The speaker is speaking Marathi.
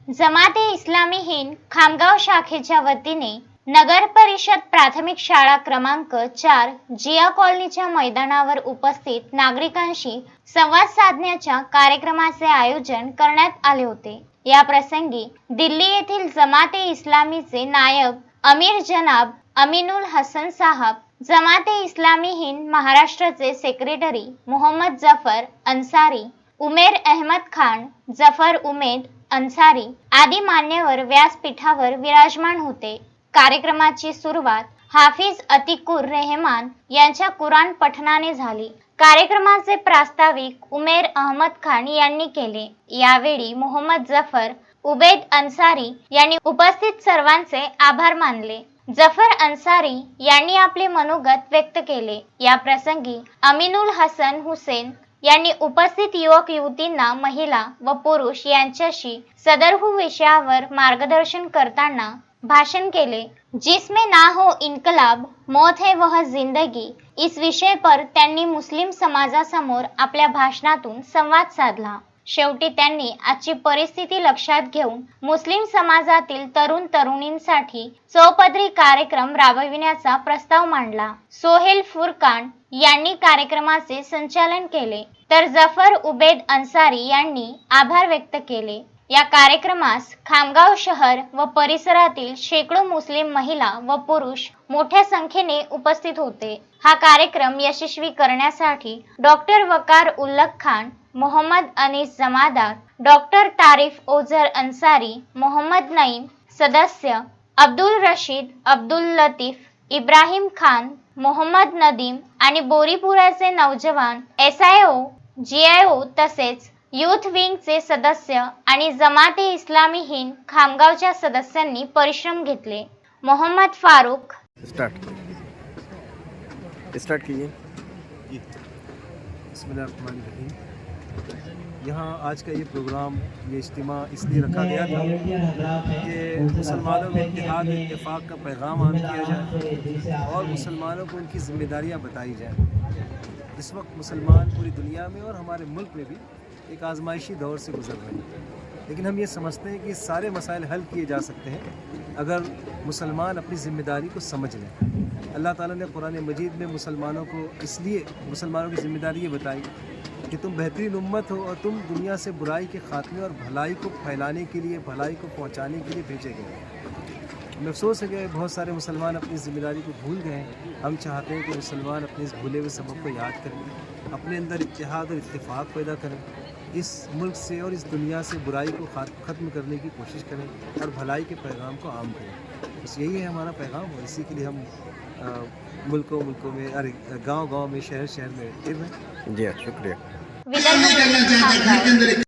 जमाते इस्लामी हिंद खामगाव शाखेच्या वतीने नगर परिषद प्राथमिक शाळा क्रमांक 4 जिया कॉलनीच्या मैदानावर उपस्थित नागरिकांशी संवाद साधण्याच्या कार्यक्रमाचे आयोजन करण्यात आले होते। या प्रसंगी दिल्ली येथील जमाते इस्लामीचे नायब अमीर जनाब अमीनुल हसन साहब, जमाते इस्लामी हिंद महाराष्ट्राचे सेक्रेटरी मोहम्मद जफर अन्सारी, उमेर अहमद खान, जफर उमेद अन्सारी आदी मान्यवर व्यासपीठावर विराजमान होते। कार्यक्रमाची सुरुवात हाफिज अतिकुर रहमान यांच्या कुराण पठणाने झाली। कार्यक्रमाचे प्रास्ताविक उमेर अहमद खान यांनी केले। यावेळी मोहम्मद जफर उबैद अन्सारी यांनी उपस्थित सर्वांचे आभार मानले। जफर अन्सारी यांनी आपले मनोगत व्यक्त केले। या प्रसंगी अमीनुल हसन हुसेन यांनी उपस्थित युवक युवतींना महिला व पुरुष यांच्याशी सदरहू विषयावर मार्गदर्शन करताना भाषण केले। जिसमें ना हो इनकलाब मौत है वह जिंदगी, इस विषय पर त्यांनी मुस्लिम समाजासमोर आपल्या भाषणातून संवाद साधला। शेवटी त्यांनी आजची परिस्थिती लक्षात घेऊन मुस्लिम समाजातील तरुण तरुणींसाठी चौपदरी कार्यक्रम राबविण्याचा प्रस्ताव मांडला। सोहेल फुरकान यांनी कार्यक्रमाचे संचालन केले, तर जफर उबैद अन्सारी यांनी आभार व्यक्त केले। या कार्यक्रमास खामगाव शहर व परिसरातील शेकडो मुस्लिम महिला व पुरुष मोठ्या संख्येने उपस्थित होते। हा कार्यक्रम यशस्वी करण्यासाठी डॉक्टर वकार उल्लख खान, मोहम्मद अनीस जमादार, डॉक्टर तारिफ ओझर अन्सारी, मोहम्मद नईम सदस्य, अब्दुल रशीद, अब्दुल लतीफ, इब्राहिम खान, मोहम्मद नदीम आणि बोरीपुराचे नौजवान SIO, GIO तसेच यूथ विंगचे सदस्य आणि जमाते इस्लामी हिंद खामगावच्या सदस्यांनी परिश्रम घेतले। मोहम्मद फारूक स्टार्ट कीजिए। बिस्मिल्लाहिर्रहमानिर्रहीम। यहाँ आज का ये प्रोग्राम, ये इज्तिमा इसलिए रखा गया था कि मुसलमानों में इत्तेहाद इत्तेफाक का पैगाम आम किया जाए और मुसलमानों को उनकी ज़िम्मेदारियाँ बताई जाए। इस वक्त मुसलमान पूरी दुनिया में और हमारे मुल्क में भी एक आजमाइशी दौर से गुजर रहे हैं, लेकिन हम ये समझते हैं कि सारे मसाइल हल किए जा सकते हैं अगर मुसलमान अपनी ज़िम्मेदारी को समझ लें। अल्लाह ताला ने कुरान मजीद में मुसलमानों को इसलिए मुसलमानों की ज़िम्मेदारी ये बताई कि तुम बेहतरीन उम्मत हो और तुम दुनिया से बुराई के ख़ात्मे और भलाई को फैलाने के लिए, भलाई को पहुँचाने के लिए भेजे गए। हमें अफसोस है कि बहुत सारे मुसलमान अपनी ज़िम्मेदारी को भूल गए हैं। हम चाहते हैं कि मुसलमान अपने इस भूले हुए सबक को याद करें, अपने अंदर इत्तेहाद और इत्तेफाक पैदा करें, इस मुल्क से और इस दुनिया से बुराई को ख़त्म करने की कोशिश करें और भलाई के पैगाम को आम करें। बस यही है हमारा पैगाम, और इसी के लिए हम मुल्कों में, अरे गांव-गांव में, शहर में फिर रहे हैं। जी हाँ, शुक्रिया। विदर्भ